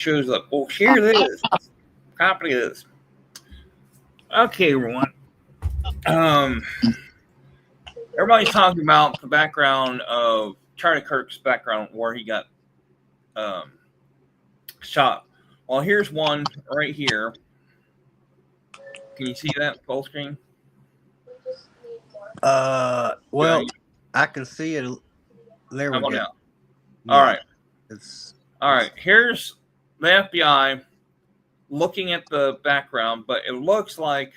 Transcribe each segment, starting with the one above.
shows up. Well, here it is. Copy this. Okay, everyone. Um, Everybody's talking about the background of Charlie Kirk's background where he got um, shot. Well, here's one right here. Can you see that full screen? Well, I can see it. There How we about go. now? Yeah, All right. it's All right. Here's the FBI looking at the background, but it looks like.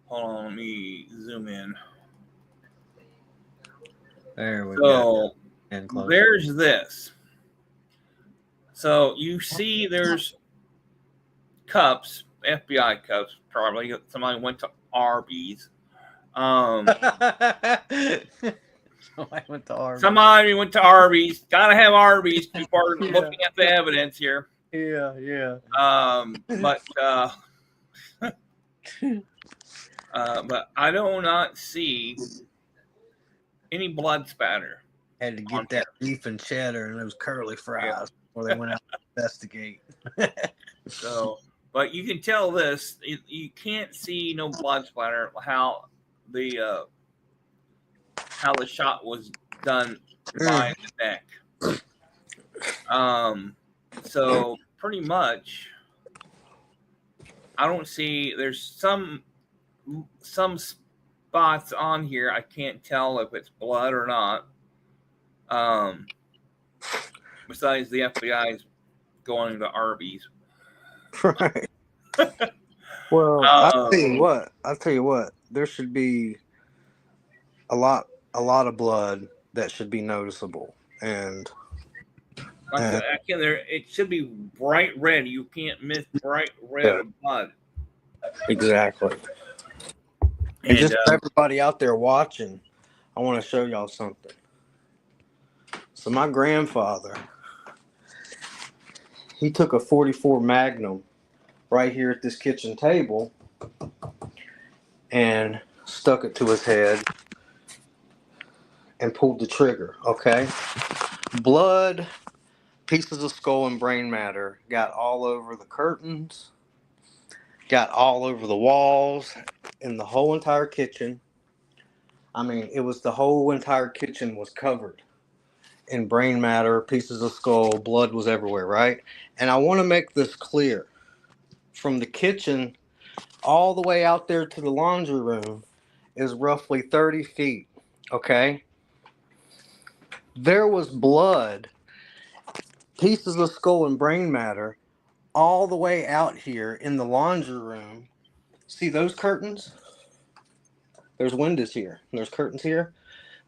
Hold on, let me zoom in. there we go. So And close. there's this. So you see there's cups, FBI cups, probably. Somebody went to Arby's. Somebody went to Arby's. Somebody went to Arby's. Gotta have Arby's before looking at the evidence here. Yeah. But I do not see any blood spatter. Had to get that beef and cheddar and those curly fries before they went out to investigate. So, but you can tell this. You can't see no blood splatter. How the shot was done by the neck. So pretty much, I don't see. There's some spots on here. I can't tell if it's blood or not. Besides the FBI's going to Arby's. Right. Well, I'll tell you what. There should be a lot of blood that should be noticeable, and it should be bright red. You can't miss bright red blood. Exactly. And just for everybody out there watching, I want to show y'all something. So my grandfather, he took a 44 Magnum right here at this kitchen table and stuck it to his head and pulled the trigger, okay? Blood, pieces of skull and brain matter got all over the curtains, got all over the walls, in the whole entire kitchen. I mean, it was the whole entire kitchen was covered in brain matter, pieces of skull, blood was everywhere, right? And I want to make this clear. From the kitchen all the way out there to the laundry room is roughly 30 feet, okay? There was blood, pieces of skull and brain matter all the way out here in the laundry room. See those curtains? There's windows here. There's curtains here.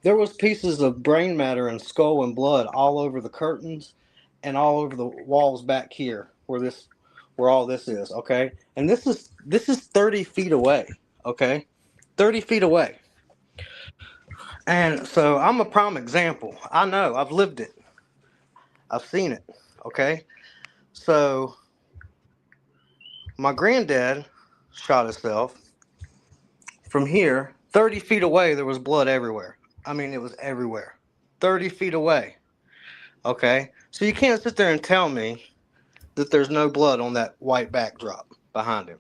There was pieces of brain matter and skull and blood all over the curtains and all over the walls back here where all this is, okay? And this is 30 feet away, okay? 30 feet away. And so I'm a prime example. I know, I've lived it. I've seen it, okay? So my granddad shot himself. From here, 30 feet away, there was blood everywhere. I mean, it was everywhere. 30 feet away. Okay? So you can't sit there and tell me that there's no blood on that white backdrop behind him.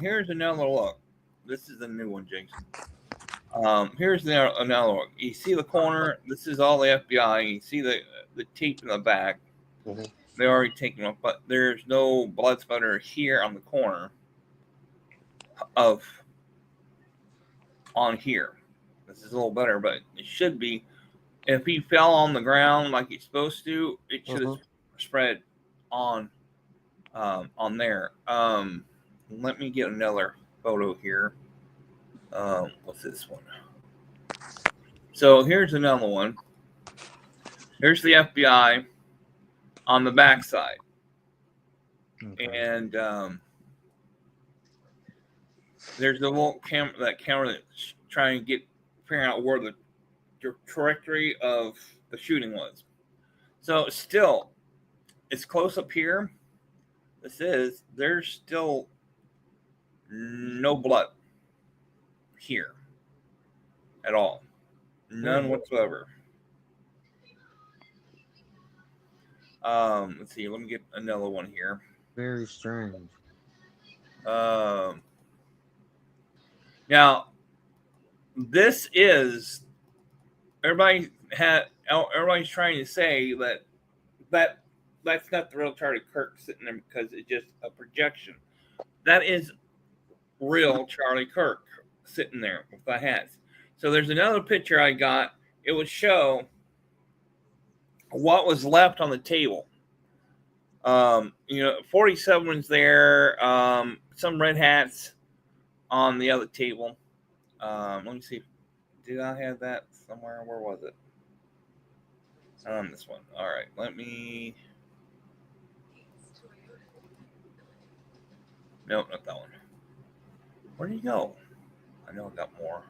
Here's another look. This is a new one, Jason. Here's another look. You see the corner? This is all the FBI. You see the tape in the back. Mm-hmm. They already taken off, but there's no blood spatter here on the corner on here. This is a little better, but it should be. If he fell on the ground like he's supposed to, it should have spread on there. Let me get another photo here. What's this one? So here's another one. Here's the FBI on the backside. Okay. And there's the little camera that's trying to figure out where the trajectory of the shooting was. So still, it's close up here. There's still no blood here at all. None whatsoever. Let's see. Let me get another one here. Very strange. Now this is everybody's trying to say that that's not the real Charlie Kirk sitting there because it's just a projection. That is real Charlie Kirk sitting there with the hats. So there's another picture I got. It would show what was left on the table. 47's there. Some red hats on the other table. Let me see. Did I have that somewhere? Where was it? On this one. All right. Let me. Nope, not that one. Where did you go? I know I got more.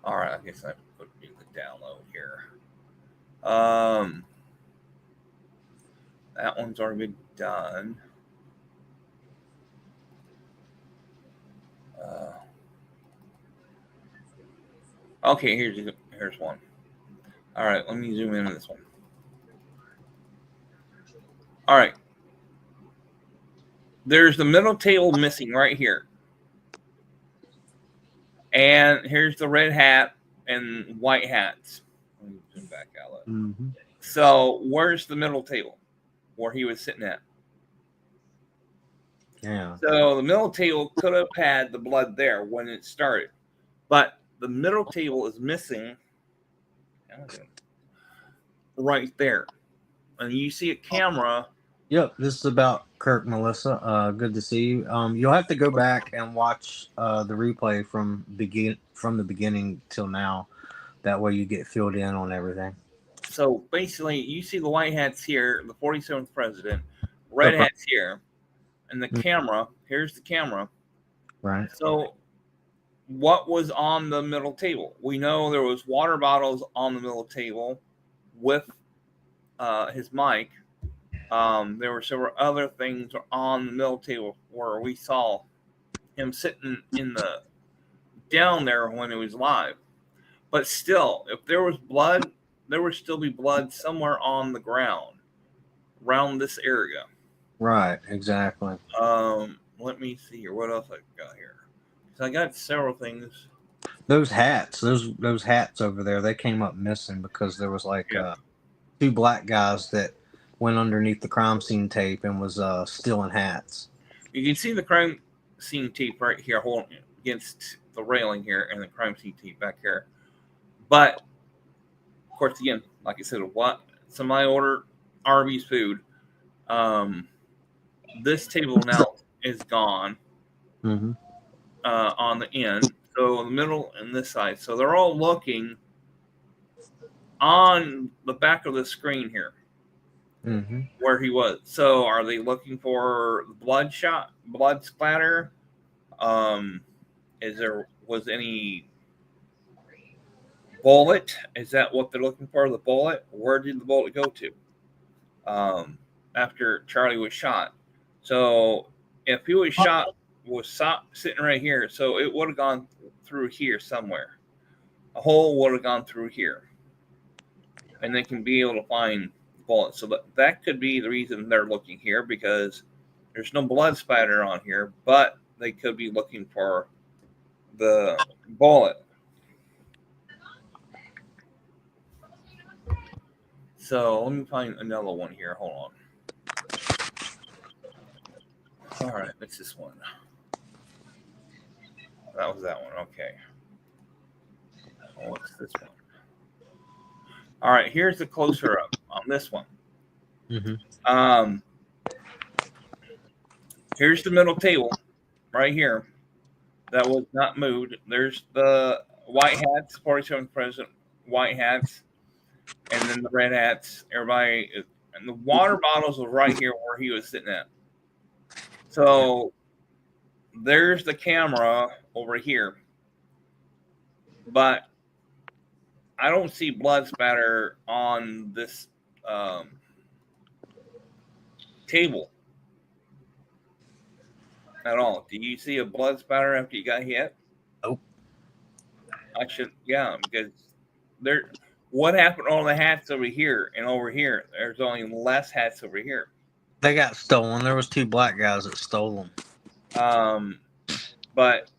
All right. I guess I put the download here. That one's already been done. Okay, here's one. All right, let me zoom in on this one. All right. There's the middle table missing right here. And here's the red hat and white hats. Let me zoom back out. Mm-hmm. So where's the middle table where he was sitting at? Yeah. So the middle table could have had the blood there when it started. But the middle table is missing right there. And you see a camera. Yep, this is about Kirk, Melissa. Good to see you. You'll have to go back and watch the replay from the beginning till now. That way you get filled in on everything. So basically, you see the white hats here, the 47th president, red hats here, and the camera. Here's the camera. Right. So what was on the middle table? We know there was water bottles on the middle table with his mic. There were several other things on the middle table where we saw him sitting in the down there when it was live. But still, if there was blood, there would still be blood somewhere on the ground around this area. Right, exactly. Let me see here. What else I got here? So I got several things. Those hats over there, they came up missing because there was two black guys that went underneath the crime scene tape and was stealing hats. You can see the crime scene tape right here, holding against the railing here, and the crime scene tape back here. But of course, again, like I said, what somebody ordered Arby's food. This table now is gone. Mm-hmm. On the end, so the middle and this side. So they're all looking on the back of the screen here, mm-hmm. where he was. So are they looking for blood splatter? Was any bullet? Is that what they're looking for? The bullet? Where did the bullet go to? After Charlie was shot. So if he was shot, was sitting right here, so it would have gone through here somewhere. A hole would have gone through here, and they can be able to find bullets. So that could be the reason they're looking here, because there's no blood spatter on here, but they could be looking for the bullet. So let me find another one here. Hold on. All right, it's this one. That was that one. Okay. What's this one? All right, here's the closer up on this one. Mm-hmm. Here's the middle table right here that was not moved. There's the white hats, 47th president, white hats, and then the red hats. Everybody, and the water bottles were right here where he was sitting at. So there's the camera over here, but I don't see blood spatter on this table at all. Do you see a blood spatter after you got hit? Nope. I should, yeah, because What happened to all the hats over here and over here? There's only less hats over here. They got stolen. There was 2 black guys that stole them. But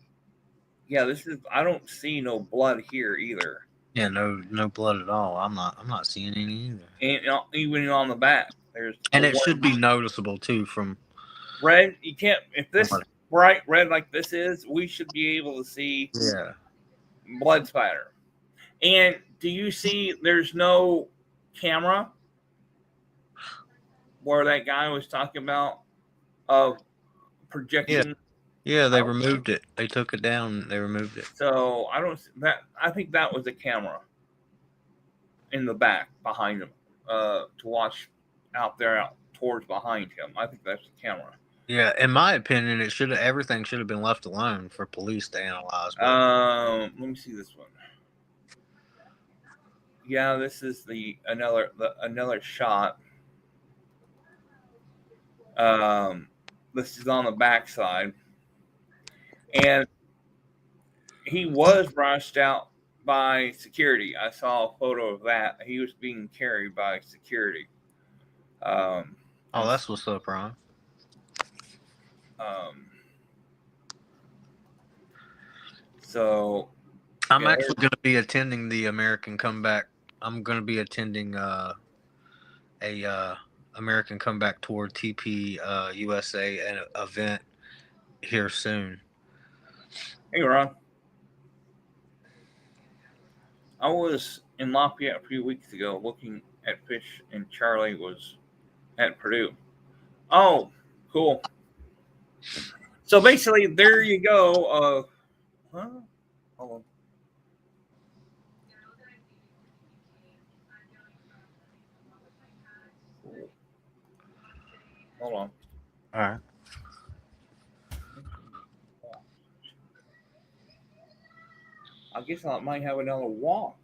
yeah, this is. I don't see no blood here either. Yeah, no blood at all. I'm not seeing any either. And even on the back, there's. And it should be noticeable too from red. You can't if this bright red like this is. We should be able to see. Yeah. Blood spatter. And do you see? There's no camera where that guy was talking about of projecting. Yeah, they removed it. They took it down. They removed it. So I don't that. I think that was a camera in the back behind him to watch out there out towards behind him. I think that's the camera. Yeah, in my opinion, everything should have been left alone for police to analyze. Let me see this one. Yeah, this is another shot. This is on the backside, and he was brushed out by security. I saw a photo of that. He was being carried by security. That's what's up, Ron. So I'm actually going to be attending the American Comeback. I'm going to be attending a American Comeback Tour TP USA an event here soon. Hey, Ron. I was in Lafayette a few weeks ago looking at fish, and Charlie was at Purdue. Oh, cool. So basically, there you go. Hold on. Hold on. All right. I guess I might have another walk.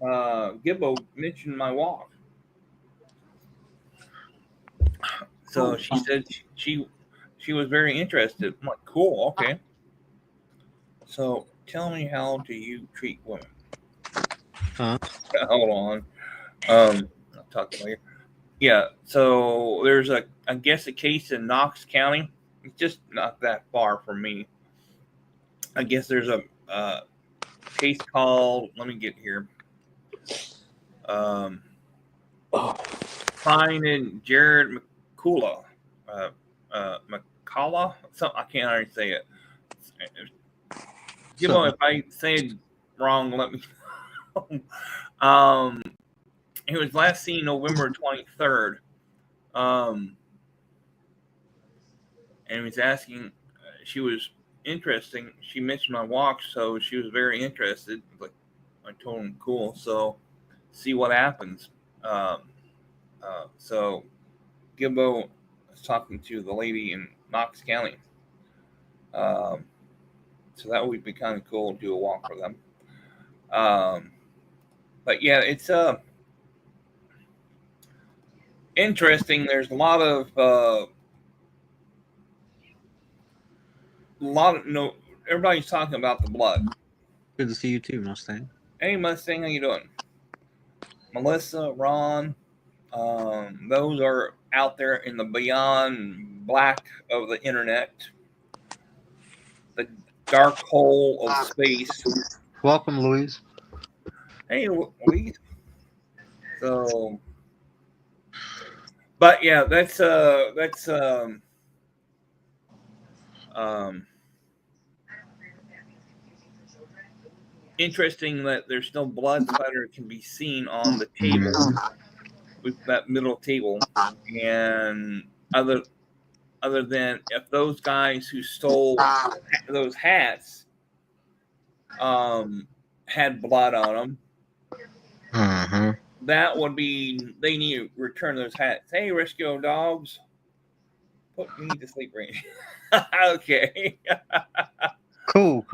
Gibbo mentioned my walk. So she said she was very interested. I'm like, cool, okay. So tell me, how do you treat women? Huh? Hold on. I'll talk later. Yeah, so there's I guess a case in Knox County. It's just not that far from me. I guess there's a case called, let me get here. Fine and Jared McCullough. McCullough? I can't already say it. You know, if I say it wrong, let me know. He was last seen November 23rd. And he was asking, she was interesting. She mentioned my walk, so she was very interested. Like, I told him, cool. So, see what happens. So, Gibbo was talking to the lady in Knox County. So that would be kind of cool to do a walk for them. But yeah, it's interesting. There's a lot of everybody's talking about the blood. Good to see you too, Mustang. Hey, Mustang, how you doing? Melissa, Ron, those are out there in the beyond black of the internet, the dark hole of space. Welcome, Louise. Hey, Louise. So, but yeah, that's interesting that there's no blood splatter can be seen on the table with that middle table, and other than if those guys who stole those hats had blood on them, that would be, they need to return those hats. Hey, Risco dogs, put me to sleep, Randy. Okay. Cool.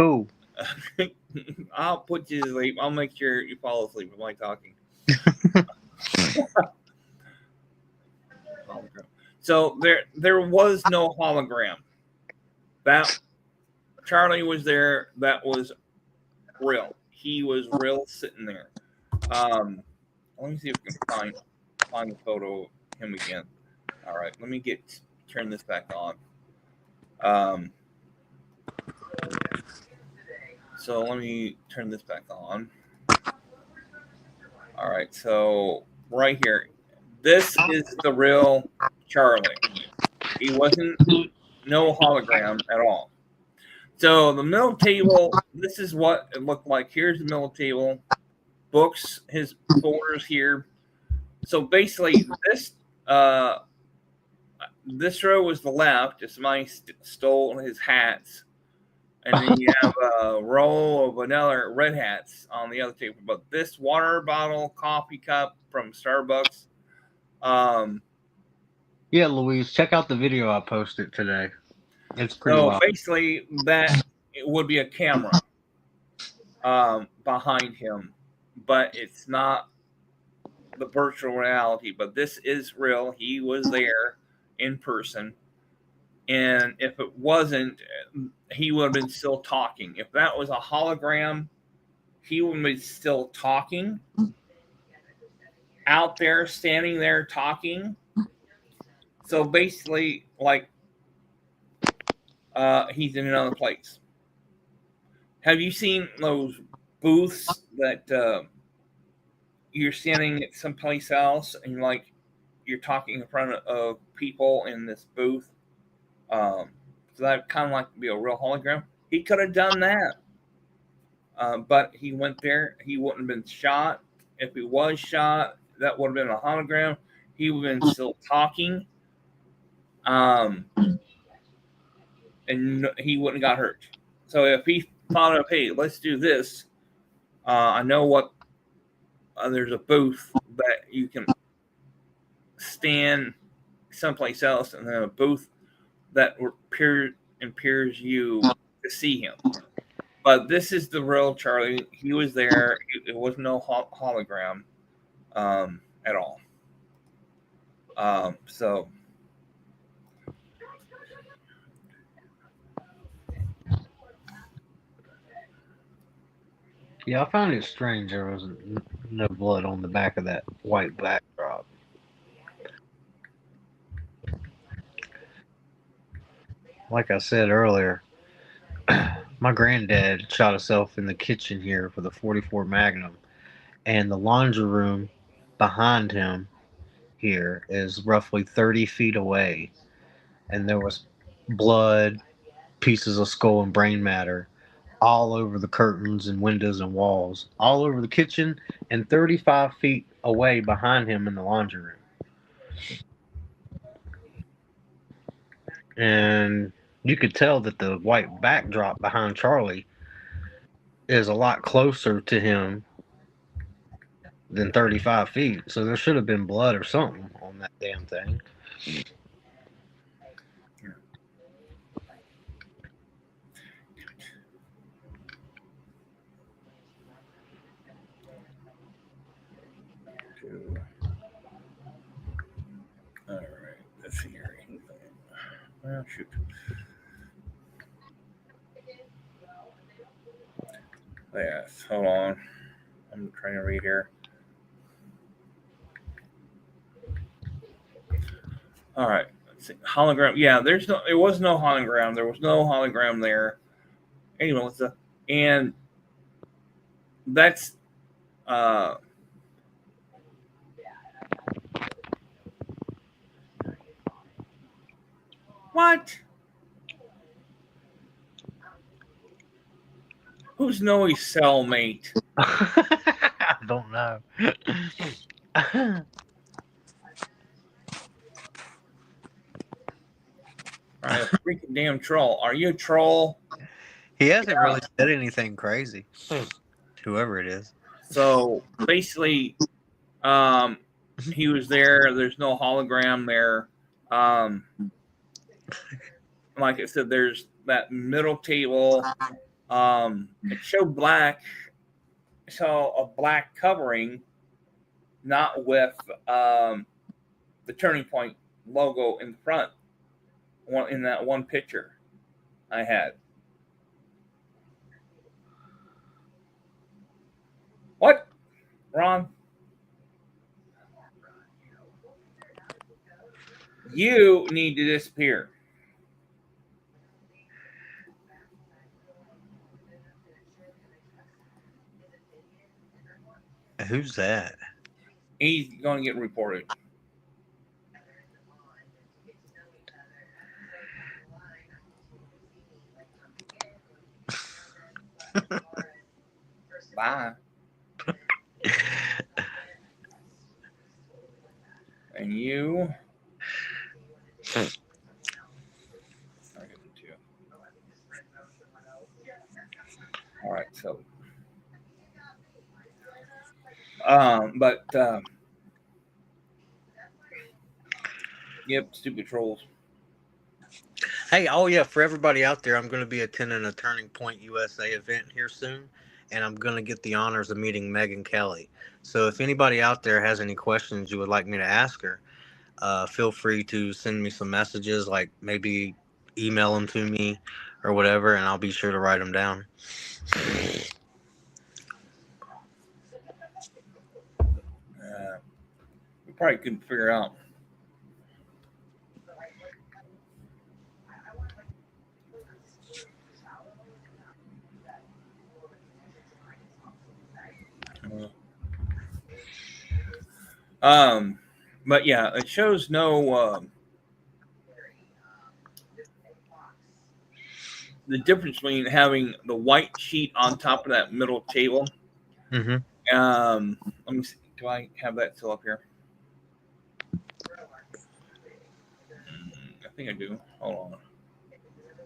I'll put you to sleep. I'll make sure you fall asleep with my talking. So there was no hologram. That Charlie was there. That was real. He was real sitting there. Let me see if we can find the photo of him again. All right, let me turn this back on. So let me turn this back on. All right, so right here, this is the real Charlie. He wasn't no hologram at all. So the middle table, this is what it looked like. Here's the middle table, books, his folders here. So basically, this row was the left. If somebody stole his hats, and then you have a row of another red hats on the other table. But this water bottle, coffee cup from Starbucks. Yeah, Louise, check out the video I posted today. It's pretty So wild. basically, that it would be a camera behind him, but it's not the virtual reality. But this is real. He was there in person. And if it wasn't, he would have been still talking. If that was a hologram, he would have been still talking, out there, standing there talking. So basically, like, he's in another place. Have you seen those booths that you're standing at someplace else and you're talking in front of people in this booth? So that kind of like to be a real hologram. He could have done that. But he went there. He wouldn't have been shot. If he was shot, that would have been a hologram. He would have been still talking. And he wouldn't have got hurt. So if he thought of, hey, let's do this, I know what, there's a booth that you can stand someplace else, and then a booth that appears you to see him. But this is the real Charlie. He was there. It was no hologram at all. So Yeah, I found it strange there was no blood on the back of that white backdrop. Like I said earlier, my granddad shot himself in the kitchen here for the 44 Magnum, and the laundry room behind him here is roughly 30 feet away, and there was blood, pieces of skull and brain matter all over the curtains and windows and walls, all over the kitchen, and 35 feet away behind him in the laundry room. And you could tell that the white backdrop behind Charlie is a lot closer to him than 35 feet. So there should have been blood or something on that damn thing. all right, let's see here. Well, shoot. Yes, hold on. I'm trying to read here. All right. Let's see. Hologram. Yeah, there was no hologram. There was no hologram there. Anyway, and that's what? Who's Noe's cellmate? I don't know. All right, a freaking damn troll. Are you a troll? He hasn't really said anything crazy. Whoever it is. So basically, he was there. There's no hologram there. Like I said, there's that middle table. It showed black. So a black covering, not with the Turning Point logo in front. In that one picture I had. What? Ron, you need to disappear. Who's that? He's going to get reported. Bye. And you. All right, so. But yep, stupid trolls. Hey, oh yeah, for everybody out there, I'm going to be attending a Turning Point USA event here soon, and I'm going to get the honors of meeting Megan Kelly. So if anybody out there has any questions you would like me to ask her, feel free to send me some messages, like maybe email them to me or whatever, and I'll be sure to write them down. We probably couldn't figure out. But yeah, it shows no the difference between having the white sheet on top of that middle table. Mm-hmm. Let me see. Do I have that still up here? I think I do. Hold on.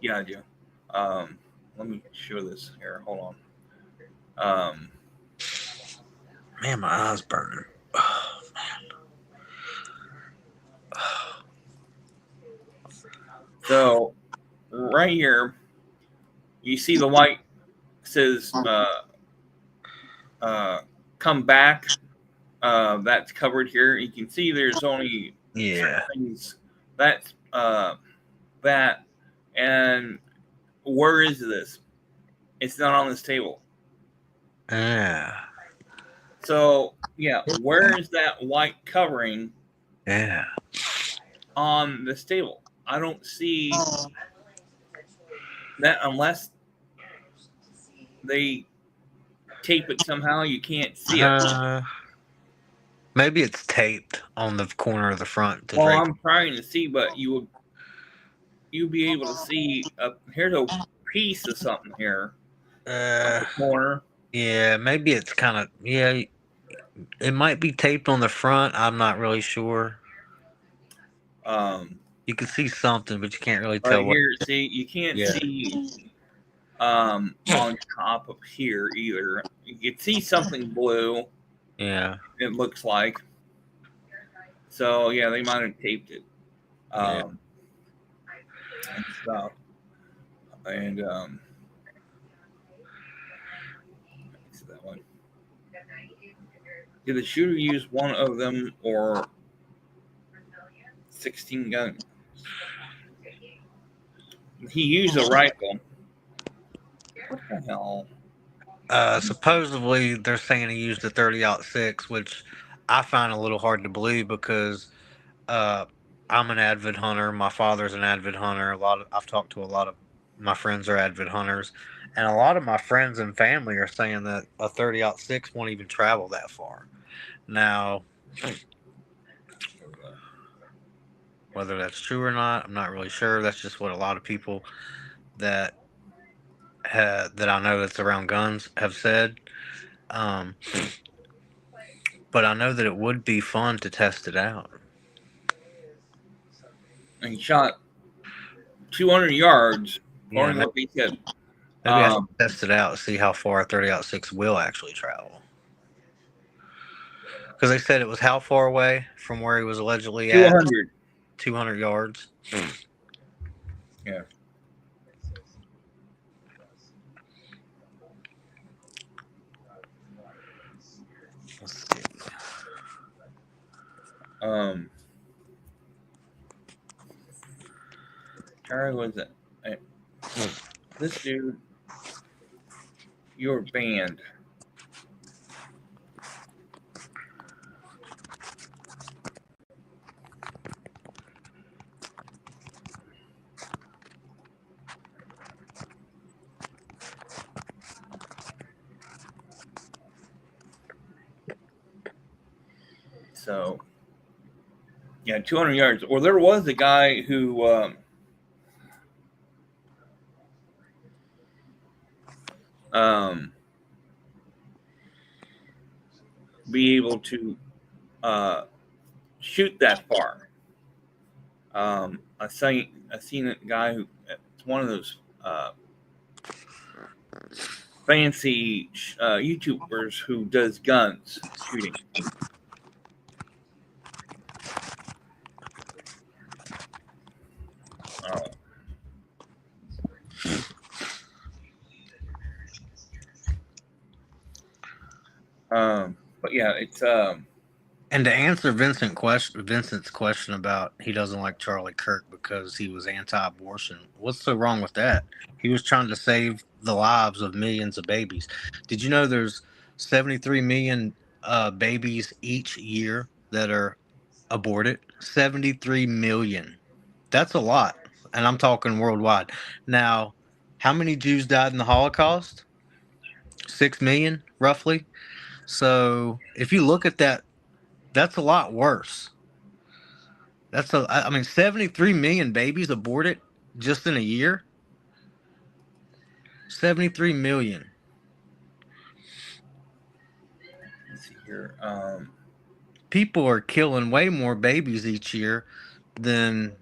Yeah, I do. Let me show this here. Hold on. Man, my eyes burning. Oh, man. So right here, you see the white says "come back." That's covered here. You can see there's only certain things. That's that. And where is this? It's not on this table. Yeah. So yeah, where is that white covering? Yeah. On this table, I don't see that unless they tape it somehow. You can't see it. Maybe it's taped on the corner of the front to Well, drape. I'm trying to see, but you'd be able to see. Here's a piece of something here. The corner. Yeah, maybe it's kind of it might be taped on the front. I'm not really sure. You can see something, but you can't really tell Right what. here, see, you can't see on top of here either. You can see something blue. Yeah. It looks like. So yeah, they might have taped it. And stuff. And that one. Did the shooter use one of them or 16 guns? He used a rifle. What the hell? Supposedly they're saying he used a 30-06, which I find a little hard to believe because I'm an avid hunter. My father's an avid hunter. I've talked to a lot of my friends are avid hunters, and a lot of my friends and family are saying that a 30-06 won't even travel that far. Now, whether that's true or not, I'm not really sure. That's just what a lot of people that that I know that's around guns have said. Um, but I know that it would be fun to test it out. And he shot 200 yards, according Yeah, to what they said. maybe I should test it out, see how far a 30-06 will actually travel. Because they said it was how far away from where he was allegedly 200. at? 200 yards. Yeah. Let's see. Charlie was it? This dude, you're banned. So, yeah, 200 yards. Or there was a guy who be able to shoot that far. I seen a guy who it's one of those fancy YouTubers who does guns shooting. But yeah, it's And to answer Vincent's question about he doesn't like Charlie Kirk because he was anti-abortion, what's so wrong with that? He was trying to save the lives of millions of babies. Did you know there's 73 million babies each year that are aborted? 73 million. That's a lot, and I'm talking worldwide. Now, how many Jews died in the Holocaust? 6 million, roughly. So if you look at that, that's a lot worse. I mean, 73 million babies aborted just in a year. 73 million. let's see here. People are killing way more babies each year than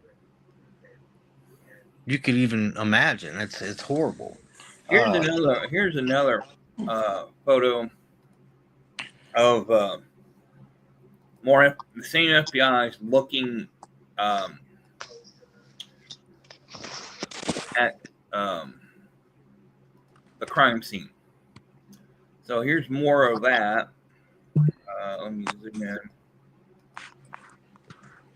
you could even imagine. It's horrible. Here's another photo of the same FBI is looking at the crime scene. So here's more of that. Let me zoom in.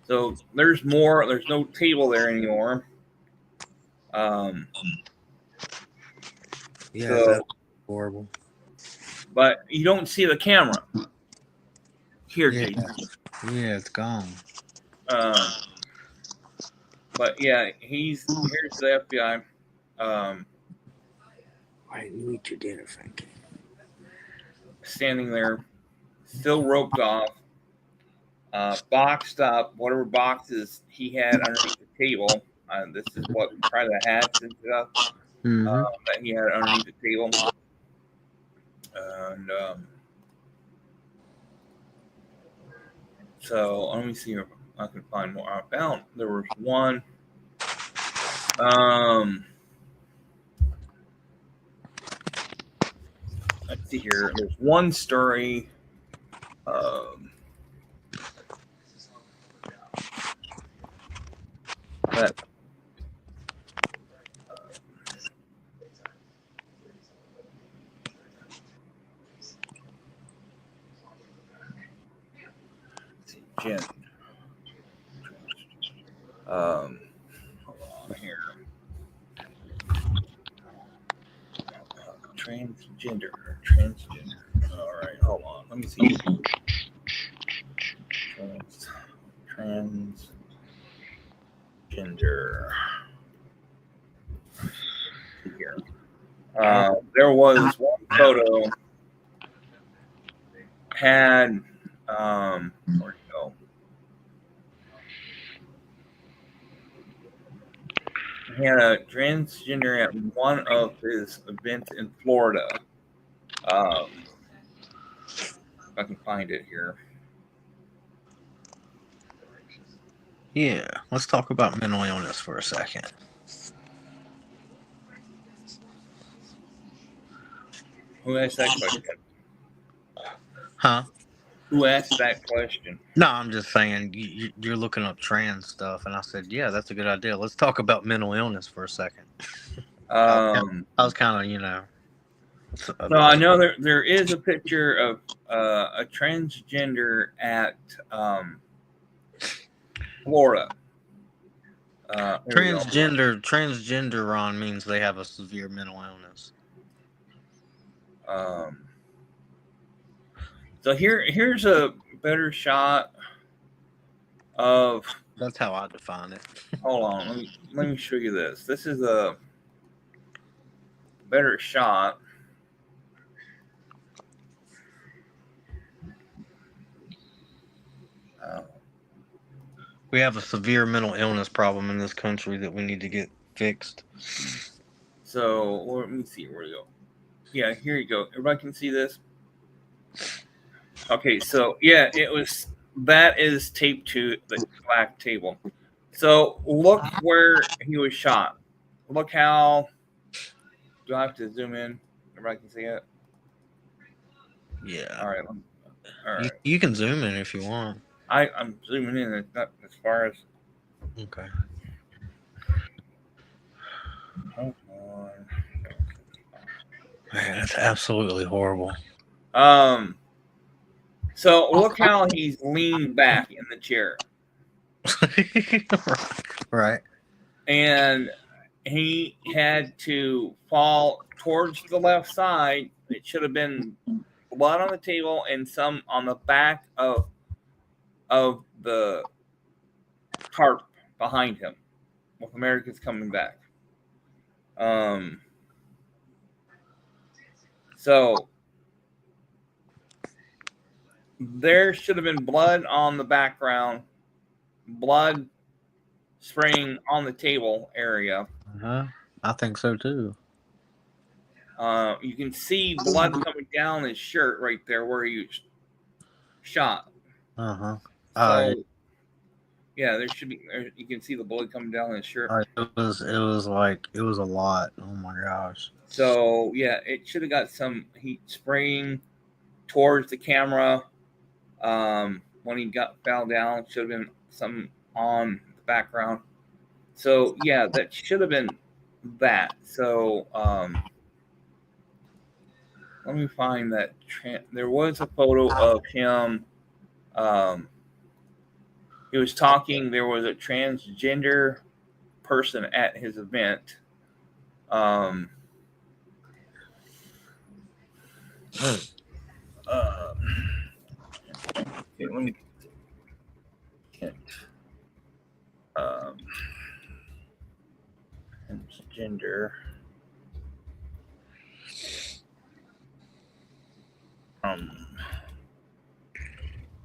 So there's more. There's no table there anymore. Yeah, so, that's horrible. But you don't see the camera here, Yeah, Jason. yeah, it's gone. But yeah, here's the FBI. I didn't eat your dinner, Frankie. Standing there, still roped off, boxed up, whatever boxes he had underneath the table. This is what probably the hats and stuff that he had underneath the table. And so let me see if I can find more. I found there was one. Let's see here. There's one story. That Jen. Hold on here. Transgender. All right, hold on. Let me see. Transgender. Here. There was one photo had where'd it go? He had a transgender at one of his events in Florida. If I can find it here. Yeah, let's talk about mental illness for a second. Who asked that question? Huh? Who asked that question? No, I'm just saying you're looking up trans stuff, and I said, yeah, that's a good idea. Let's talk about mental illness for a second. I was kind of, No, I know there is a picture of a transgender at Florida. Transgender, Ron, means they have a severe mental illness. So here's a better shot of. That's how I define it. Hold on, let me show you this. This is a better shot. We have a severe mental illness problem in this country that we need to get fixed. So let me see where we go. Yeah, here you go. Everybody can see this. Okay, so yeah, that is taped to the black table. So look where he was shot. Look how. Do I have to zoom in? Everybody can see it. Yeah. All right. All right. You can zoom in if you want. I'm zooming in. It's not as far as. Okay. Hold on. Man, that's absolutely horrible. So look how he's leaned back in the chair. Right. And he had to fall towards the left side. It should have been blood on the table and some on the back of the tarp behind him with Americans coming back. So there should have been blood on the background, blood spraying on the table area. I think so too. You can see blood coming down his shirt right there where he was shot. So yeah, there should be. You can see the blood coming down his shirt. It was a lot. Oh my gosh. So yeah, it should have got some heat spraying towards the camera. When he fell down, should have been some on the background. So yeah, that should have been that. So let me find that. There was a photo of him. He was talking. There was a transgender person at his event. Okay, let me. Transgender.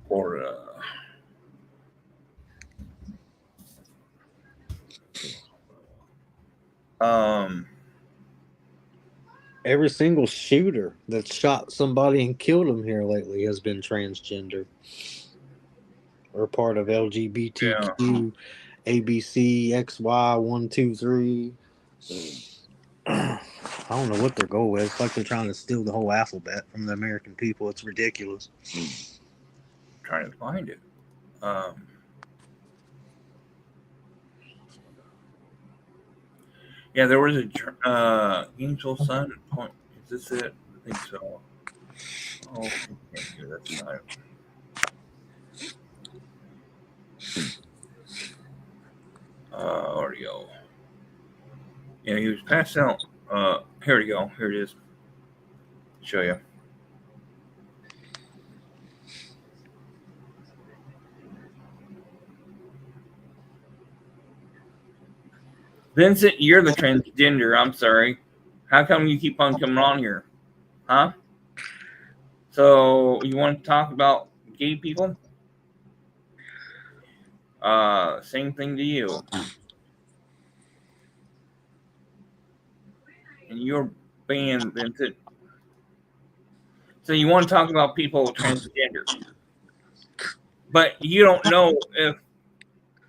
Florida. Every single shooter that's shot somebody and killed them here lately has been transgender or part of LGBTQ, ABC, XY, 1, 2, 3. I don't know what their goal is. It's like they're trying to steal the whole alphabet from the American people. It's ridiculous. Trying to find it. Yeah, there was a Angel Sun point. Is this it? I think so. Oh, okay, that's not it. Where'd he go? Yeah, he was passed out. Here we go. Here it is. Show you. Vincent, you're the transgender. I'm sorry. How come you keep on coming on here? Huh? So you want to talk about gay people? Same thing to you. And you're banned, Vincent. So you want to talk about people transgender. But you don't know if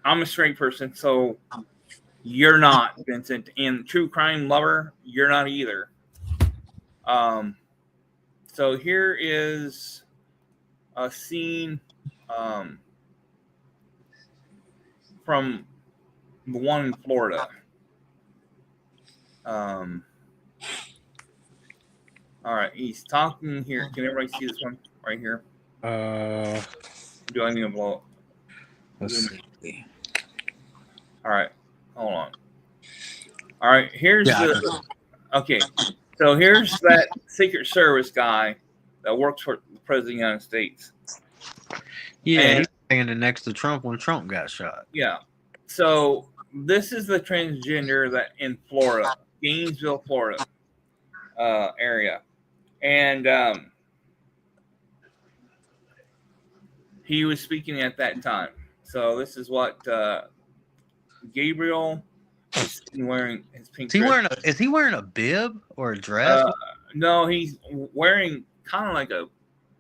I'm a straight person, so you're not, Vincent. And true crime lover, you're not either. So here is a scene from the one in Florida. All right, he's talking here. Can everybody see this one right here? Do I need to blow up? Let's see. All right, hold on. All right, here's okay. So here's that Secret Service guy that works for the President of the United States. Yeah, he's standing next to Trump when Trump got shot. Yeah. So this is the transgender that in Florida, Gainesville, Florida area. And he was speaking at that time. So this is what Gabriel is wearing his pink dress. Is he wearing a bib or a dress? No, he's wearing kind of like a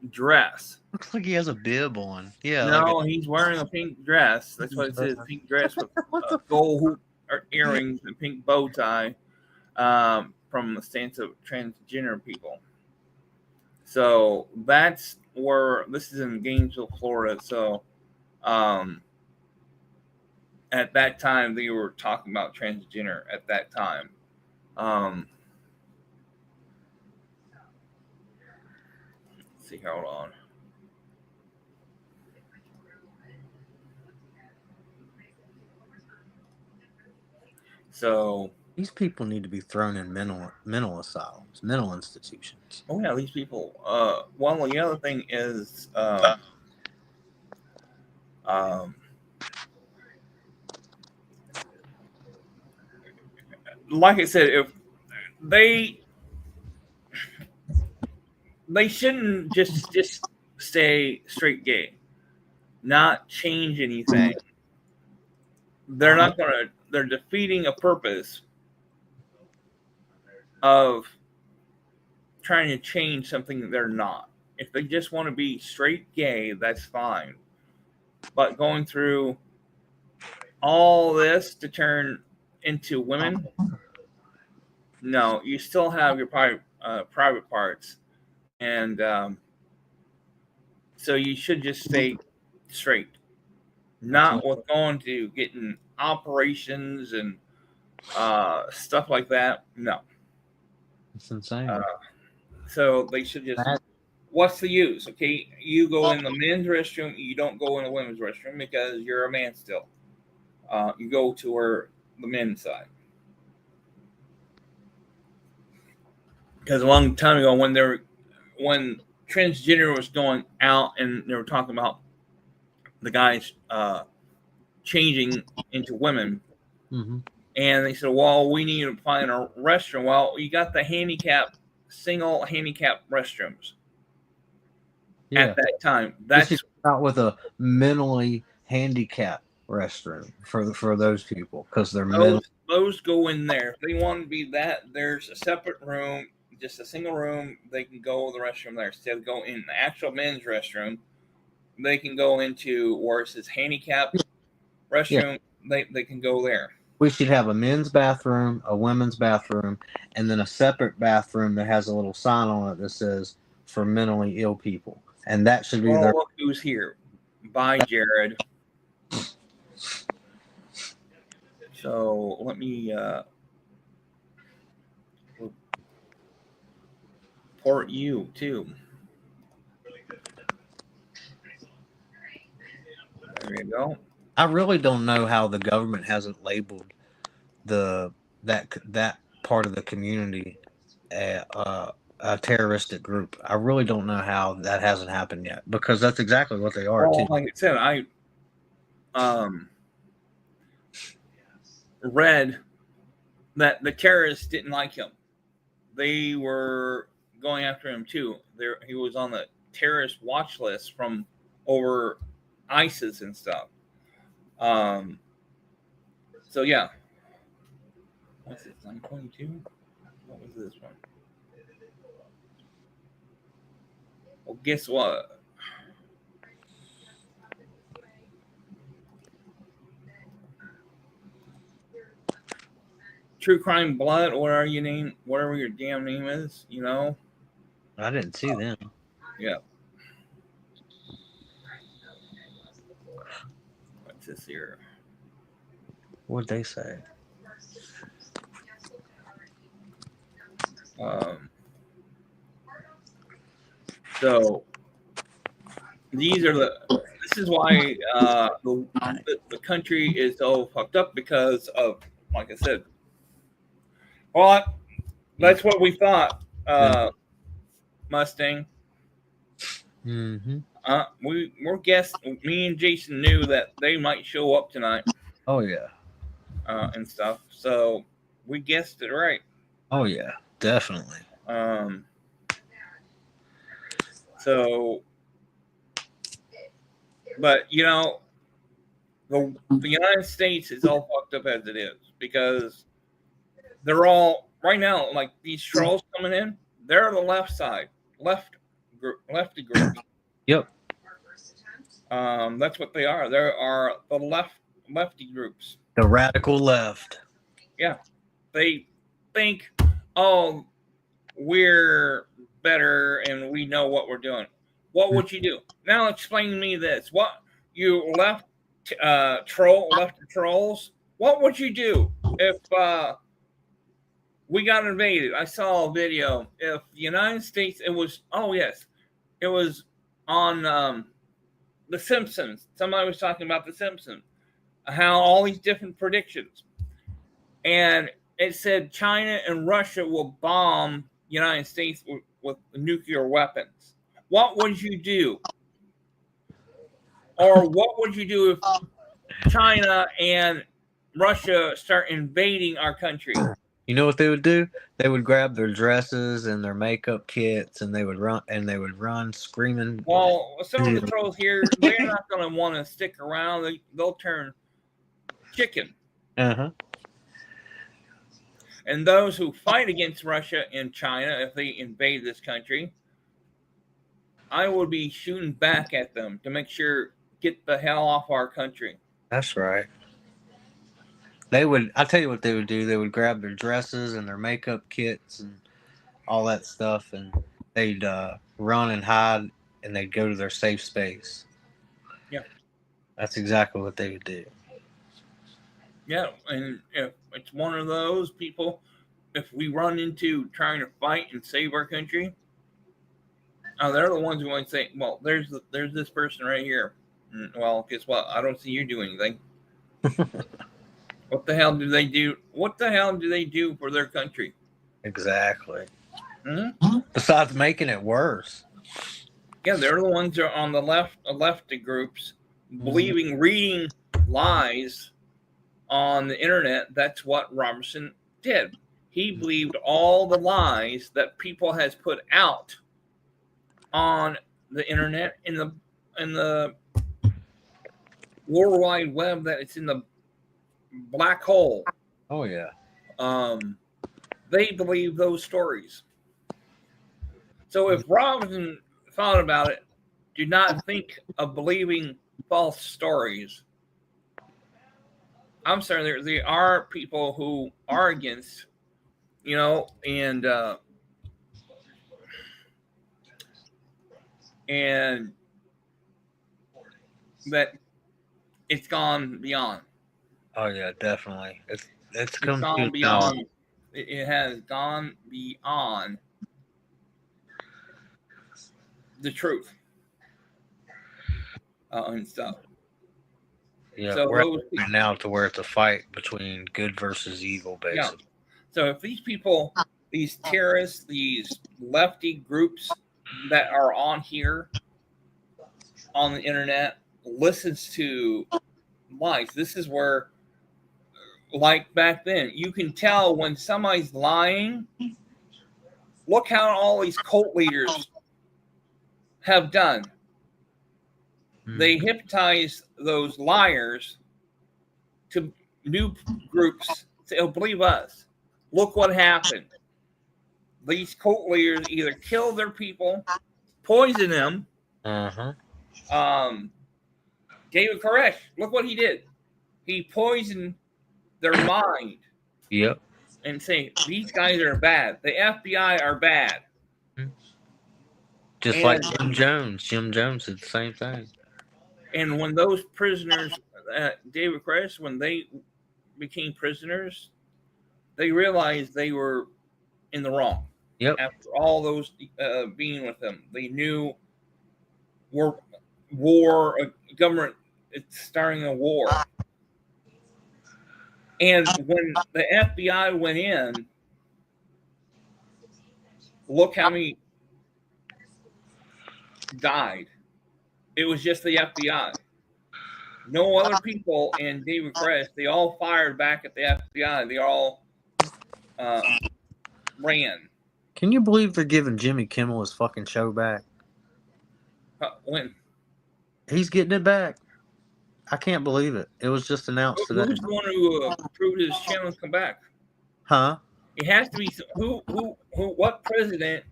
dress. Looks like he has a bib on. Yeah. No, he's wearing a pink dress. That's what it says, pink dress with gold hoop or earrings and pink bow tie from the stance of transgender people. So that's where this is in Gainesville, Florida. So at that time, they were talking about transgender at that time. Let's see, hold on. So these people need to be thrown in mental asylums, mental institutions. Oh yeah, these people. Well, the other thing is, like I said, if they shouldn't just stay straight gay, not change anything. They're not gonna. They're defeating a purpose of trying to change something that they're not. If they just want to be straight gay, that's fine. But going through all this to turn into women, no, you still have your private parts, and so you should just stay straight, not with going to getting operations and stuff like that. No, it's insane. So they should just. What's the use? Okay, you go in the men's restroom, you don't go in the women's restroom because you're a man still. You go to where the men's side. Because a long time ago, when transgender was going out and they were talking about the guys changing into women, and they said, "Well, we need to find a restroom." Well, you got the single handicap restrooms. Yeah. At that time, that's out with a mentally handicapped restroom for those people because they're those go in there. If they want to be that, there's a separate room, just a single room. They can go to the restroom there instead of going in the actual men's restroom. They can go into where it says handicap restroom. Yeah. They can go there. We should have a men's bathroom, a women's bathroom, and then a separate bathroom that has a little sign on it that says for mentally ill people. And that should be there. Look who's here. Bye, Jared. So let me report you too. There you go. I really don't know how the government hasn't labeled that part of the community a terroristic group. I really don't know how that hasn't happened yet because that's exactly what they are. Well, like I said, I read that the terrorists didn't like him. They were going after him too. He was on the terrorist watch list from over ISIS and stuff. So yeah. What's this? 922? What was this one? Well, guess what? True Crime Blood, whatever your damn name is, you know. I didn't see them. Yeah. What's this here? What'd they say? So these are this is why the country is so fucked up because of, like I said, well, that's what we thought, Mustang. We're guessing. Me and Jason knew that they might show up tonight. Oh yeah. And stuff. So we guessed it right. Oh yeah, definitely. So But the United States is all fucked up as it is because they're all right now like these trolls coming in. They're the left side, lefty groups. Yep. That's what they are. There are the lefty groups. The radical left. Yeah, they think, oh, we're better and we know what we're doing. What would you do? Now explain to me this. What you left trolls? What would you do if we got invaded? I saw a video. If the United States, it was on The Simpsons. Somebody was talking about The Simpsons, how all these different predictions, and it said China and Russia will bomb the United States with nuclear weapons. What would you do? Or what would you do if China and Russia start invading our country? You know what they would do? They would grab their dresses and their makeup kits, and they would run screaming. Well, some of the trolls here, they're not going to want to stick around. They'll turn chicken. And those who fight against Russia and China, if they invade this country, I would be shooting back at them to make sure get the hell off our country. That's right. I'll tell you what they would do. They would grab their dresses and their makeup kits and all that stuff, and they'd run and hide, and they'd go to their safe space. Yeah. That's exactly what they would do. Yeah, and if it's one of those people, if we run into trying to fight and save our country, they're the ones who want to say, well, there's this person right here. Well, guess what? I don't see you do anything. What the hell do they do? What the hell do they do for their country? Exactly. Mm-hmm. Besides making it worse. Yeah, they're the ones that are on the lefty groups, believing, reading lies on the internet. That's what Robertson did. He believed all the lies that people has put out on the internet, in the World Wide Web, that it's in the black hole. Oh yeah. They believe those stories. So if Robinson thought about it, do not think of believing false stories. I'm sorry, there are people who are against, and that it's gone beyond. Oh yeah, definitely. It's gone beyond. It has gone beyond the truth and stuff. Yeah, so we're right now to where it's a fight between good versus evil, basically. Yeah. So if these people, these terrorists, these lefty groups that are on here on the internet listens to lies, this is where, like back then, you can tell when somebody's lying. Look how all these cult leaders have done. They hypnotize those liars to new groups. Say, oh, believe us. Look what happened. These cult leaders either kill their people, poison them. David Koresh, look what he did. He poisoned their mind. Yep. And say, these guys are bad. The FBI are bad. Just like Jim Jones. Jim Jones did the same thing. And when those prisoners, David Koresh, when they became prisoners, they realized they were in the wrong. Yep. After all those being with them, they knew war, government, it's starting a war. And when the FBI went in, look how many died. It was just the FBI. No other people in David Koresh. They all fired back at the FBI. They all ran. Can you believe they're giving Jimmy Kimmel his fucking show back? When? He's getting it back. I can't believe it. It was just announced today. Who's the one who approved his channel to come back? Huh? It has to be what president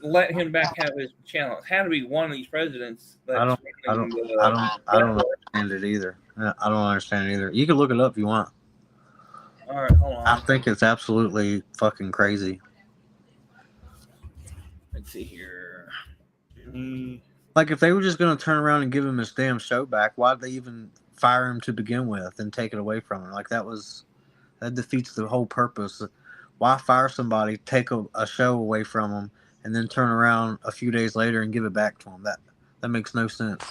let him back have his channel? It had to be one of these presidents. I don't understand it either. I don't understand it either. You can look it up if you want. All right, hold on. I think it's absolutely fucking crazy. Let's see here. Like, if they were just going to turn around and give him his damn show back, why'd they even fire him to begin with and take it away from him? Like, that defeats the whole purpose. Why fire somebody, take a show away from them, and then turn around a few days later and give it back to them? That makes no sense.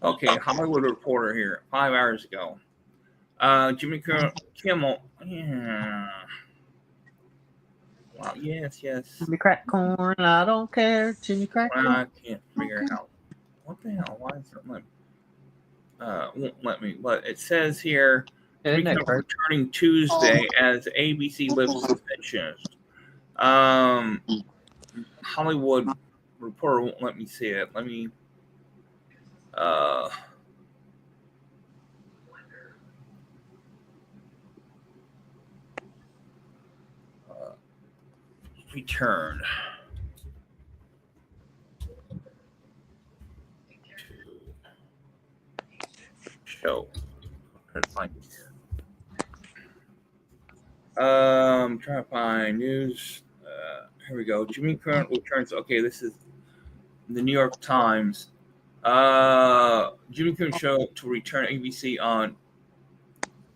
Okay, Hollywood Reporter here, 5 hours ago. Jimmy Kimmel. Yeah. Wow, yes. Jimmy Crack Corn, I don't care. Jimmy Crack Corn. I can't figure out. What the hell? Why is it won't let me? But it says here, returning Tuesday as ABC lifts suspensions. Hollywood Reporter won't let me see it. Let me. Return. Show. Trying to find news. Here we go. Jimmy Kimmel returns. Okay, this is the New York Times. Jimmy Kimmel show to return ABC on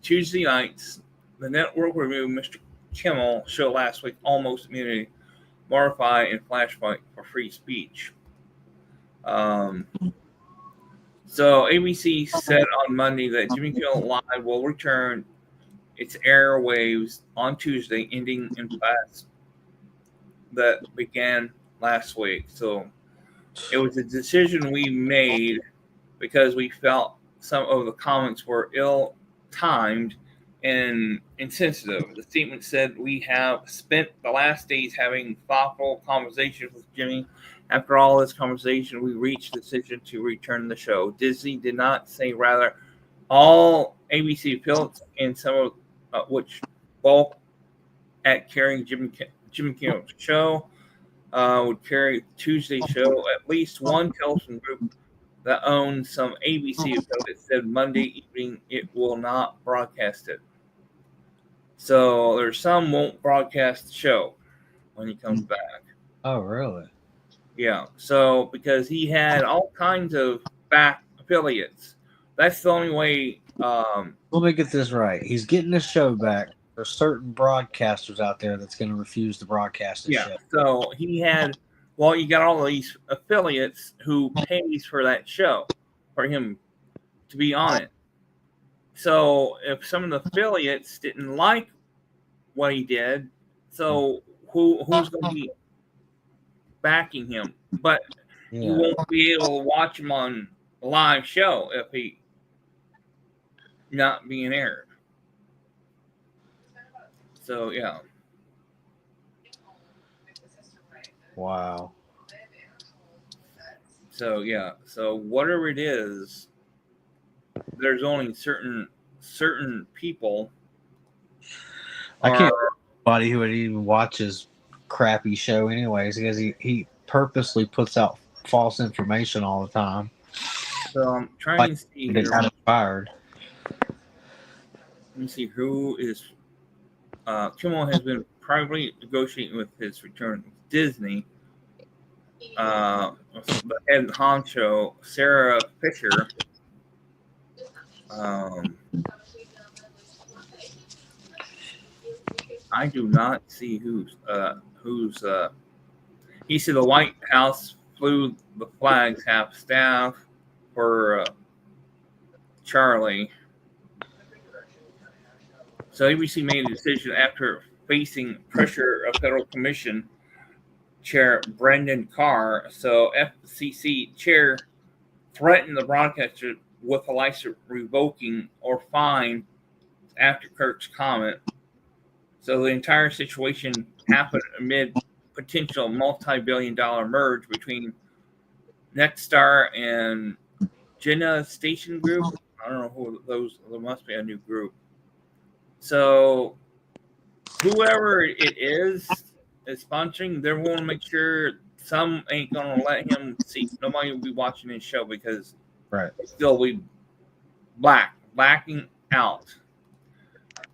Tuesday nights. The network removed Mr. Kimmel show last week, Almost Immunity, Mortify, and Flashpoint for free speech. So ABC said on Monday that Jimmy Kimmel Live will return its airwaves on Tuesday, ending in class that began last week. So it was a decision we made because we felt some of the comments were ill-timed and insensitive. The statement said, "We have spent the last days having thoughtful conversations with Jimmy. After all this conversation, we reached the decision to return the show." Disney did not say, rather, all ABC affiliates and some of which bulk at carrying Jimmy Kimmel's show would carry Tuesday show. At least one television group that owns some ABC affiliates said Monday evening it will not broadcast it. So there's some won't broadcast the show when he comes back. Oh, really? Yeah. So because he had all kinds of back affiliates, that's the only way. Let me get this right. He's getting his show back. There's certain broadcasters out there that's going to refuse to broadcast his show. So he had. Well, you got all these affiliates who pays for that show for him to be on it. So if some of the affiliates didn't like what he did, so who's going to be backing him? But you won't be able to watch him on a live show if he not being aired. So yeah. Wow. So yeah. So whatever it is, there's only certain people. I can't anybody who would even watch his crappy show anyways, because he purposely puts out false information all the time. So I'm trying to see here. Got fired. Let me see who is. Kimmel has been privately negotiating with his return to Disney. The head honcho, Sarah Fisher. I do not see who's. He said the White House flew the flags half staff for Charlie. So ABC made a decision after facing pressure of Federal Commission Chair Brendan Carr. So FCC Chair threatened the broadcaster with a license revoking or fine after Kirk's comment. So the entire situation happened amid potential multi-billion-dollar merge between Nexstar and Jenna Station Group. I don't know who those. There must be a new group. So whoever it is sponsoring, they want to make sure some ain't gonna let him see. Nobody will be watching his show because still be blacking out.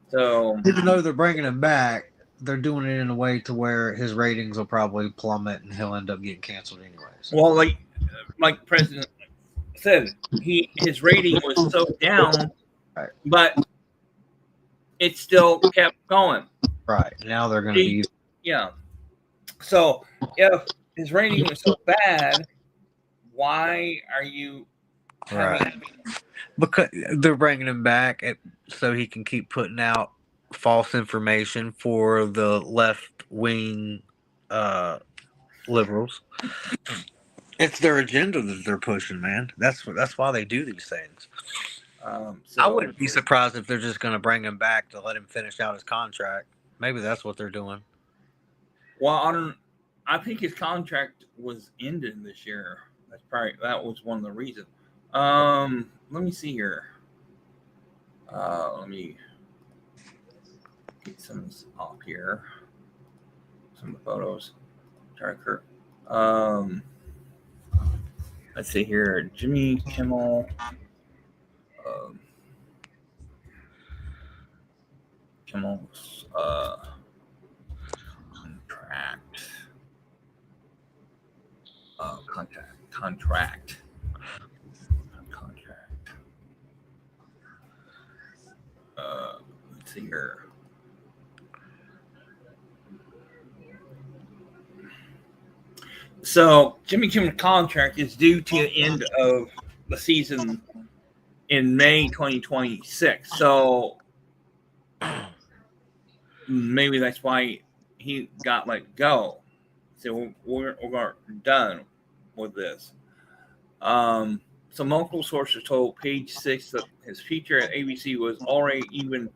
So even though they're bringing him back, they're doing it in a way to where his ratings will probably plummet and he'll end up getting canceled anyways. well, like President said, his rating was so down, Right. but it still kept going. Right. Now they're going to be. Yeah. So if his rating was so bad, why are you having? Because they're bringing him back so he can keep putting out false information for the left wing liberals. It's their agenda that they're pushing, man. That's why they do these things. I wouldn't be surprised if they're just going to bring him back to let him finish out his contract. Maybe that's what they're doing. Well, I think his contract was ended this year. That was one of the reasons. Let me see here. Let me get some of this off here. Some of the photos. Sorry, Kirk. Let's see here. Jimmy Kimmel. Kimmel's contract. Let's see here. So Jimmy Kimmel's contract is due to the end of the season in May 2026. So maybe that's why he got let go. So we're done with this. So multiple sources told Page 6 that his feature at ABC was already even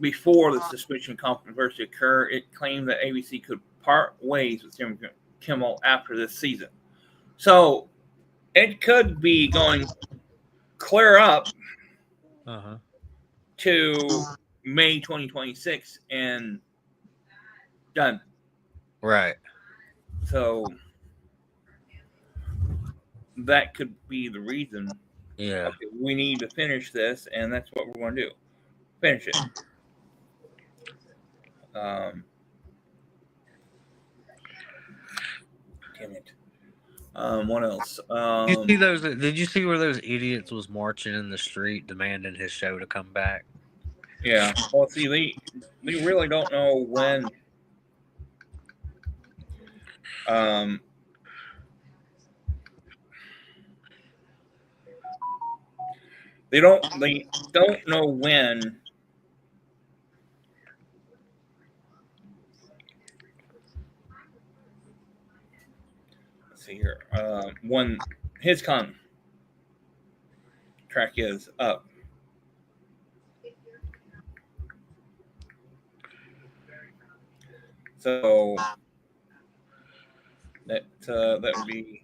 before the suspension controversy occurred. It claimed that ABC could part ways with Jimmy Kimmel after this season. So it could be going clear up to May 2026 and done. Right. So that could be the reason. Yeah. Okay, we need to finish this, and that's what we're going to do. Finish it. Damn it. What else? Did you see where those idiots was marching in the street demanding his show to come back? Yeah. Well, see, they really don't know when. They don't know when. Let's see here. When his contract is up. So that would be.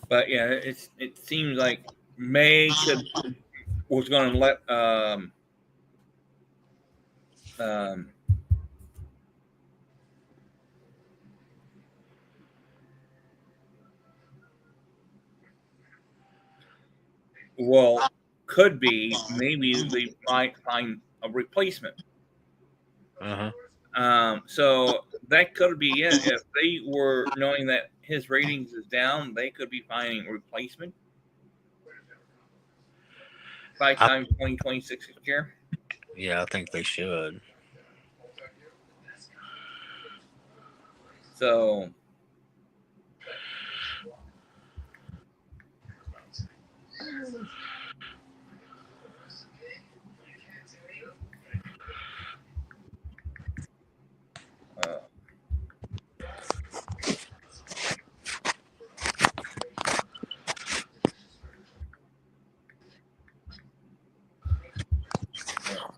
But yeah, it seems like May was going to let well, could be maybe they might find a replacement. So that could be it. If they were knowing that his ratings is down, they could be finding a replacement by time 2026 year. Yeah, I think they should. So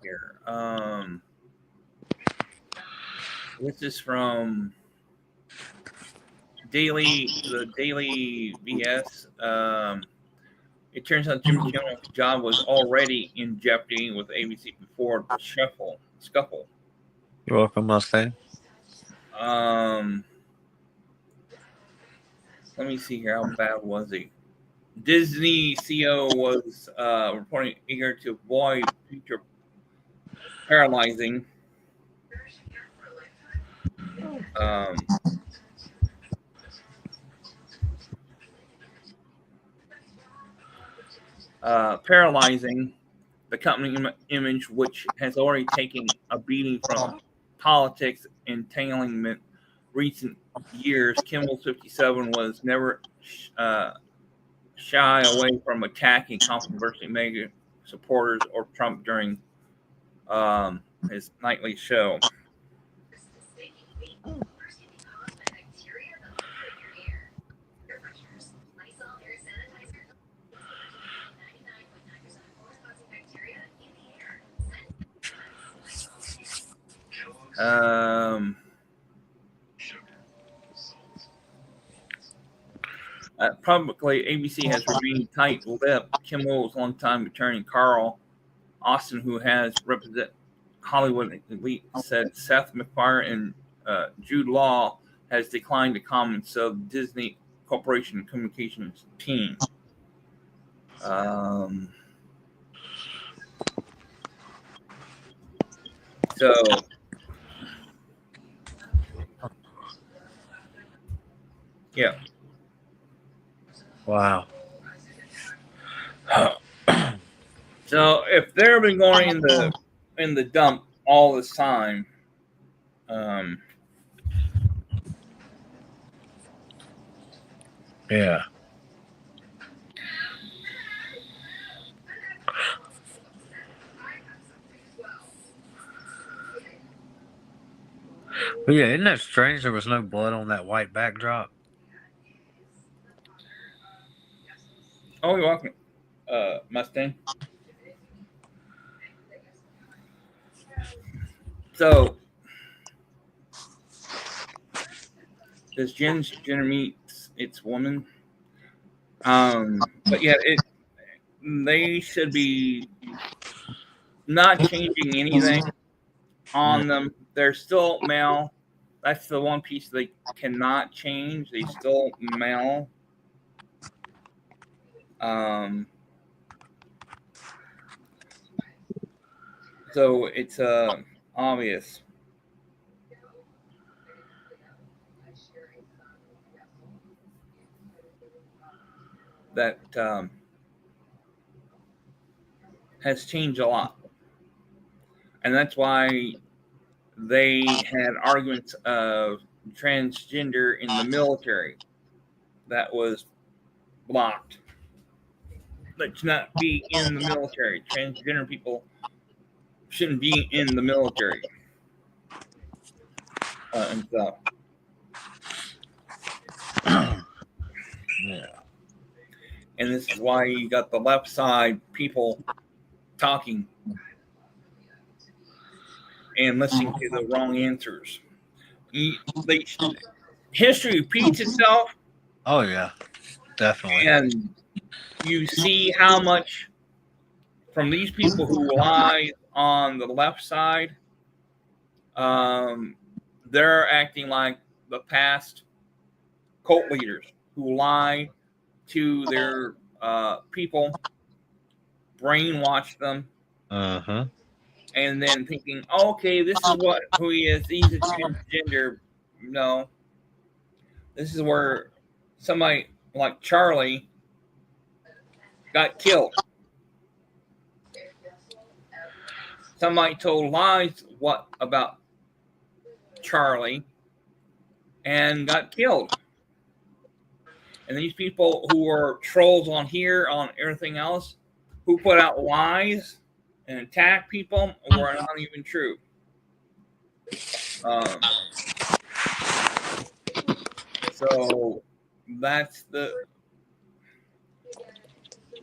here. This is from the Daily VS. It turns out Jimmy Kimmel's job was already in jeopardy with ABC before the scuffle. You're welcome, Mustang. Let me see here. How bad was he? Disney CEO was reporting eager to avoid future paralyzing. Paralyzing the company image, which has already taken a beating from politics entanglement recent years. Kimmel 57 was never shy away from attacking controversial mega supporters or Trump during his nightly show. Publicly, ABC has remained tight-lipped. Kimmel's longtime attorney Carl Austin, who has represented Hollywood elite, said Seth MacFarlane and Jude Law has declined to comment. So Disney Corporation communications team. Yeah. Wow. So if they've been going in the dump all this time, yeah. But yeah, isn't that strange? There was no blood on that white backdrop. Oh, you're welcome, Mustang. So, does gender meets its woman? But yeah, they should be not changing anything on them. They're still male. That's the one piece they cannot change. They still male. So it's obvious that has changed a lot, and that's why they had arguments of transgender in the military that was blocked. That should not be in the military. Transgender people shouldn't be in the military and stuff. Yeah. And this is why you got the left side people talking and listening to the wrong answers. History repeats itself. Oh yeah, definitely. And you see how much from these people who lie on the left side, they're acting like the past cult leaders who lie to their people, brainwash them, and then thinking, okay, this is who he is. He's a transgender. No, this is where somebody like Charlie got killed. Somebody told lies about Charlie and got killed. And these people who are trolls on here, on everything else, who put out lies and attack people were not even true. So that's the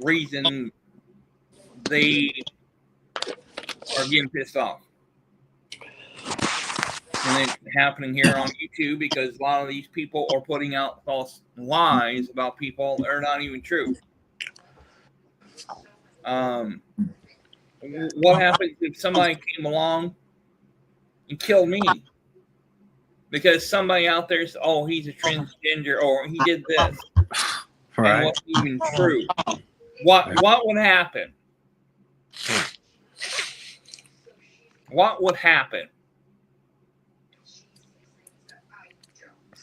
reason they are getting pissed off. And it's happening here on YouTube because a lot of these people are putting out false lies about people that are not even true. What happens if somebody came along and killed me? Because somebody out there says, oh, he's a transgender, or he did this. Right. And what's even true? What would happen? What would happen?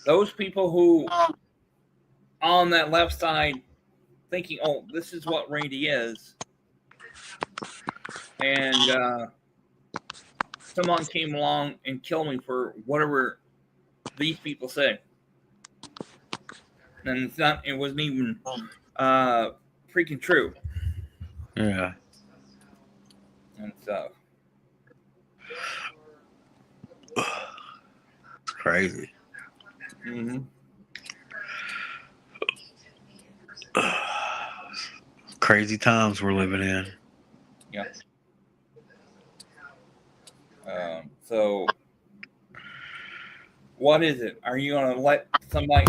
Those people who on that left side thinking, oh, this is what Randy is. And someone came along and killed me for whatever these people say. And it wasn't even freaking true. Yeah. And stuff. It's crazy. Mm-hmm. Crazy times we're living in. Yeah. So, what is it? Are you going to let somebody...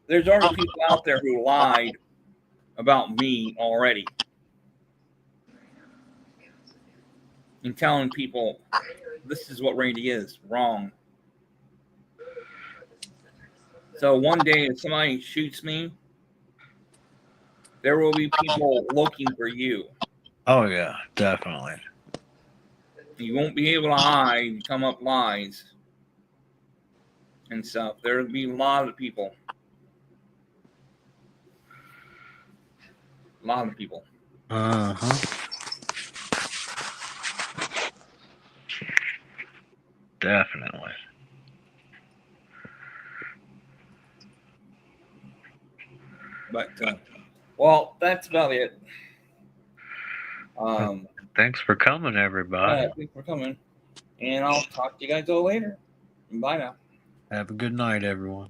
There's already people out there who lied about me already. And telling people, this is what Randy is. Wrong. So one day if somebody shoots me, there will be people looking for you. Oh, yeah, definitely. You won't be able to hide and come up lies and stuff. There will be a lot of people. A lot of people. Uh-huh. Definitely. But, well, that's about it. Thanks for coming, everybody. Thanks for coming. And I'll talk to you guys all later. Bye now. Have a good night, everyone.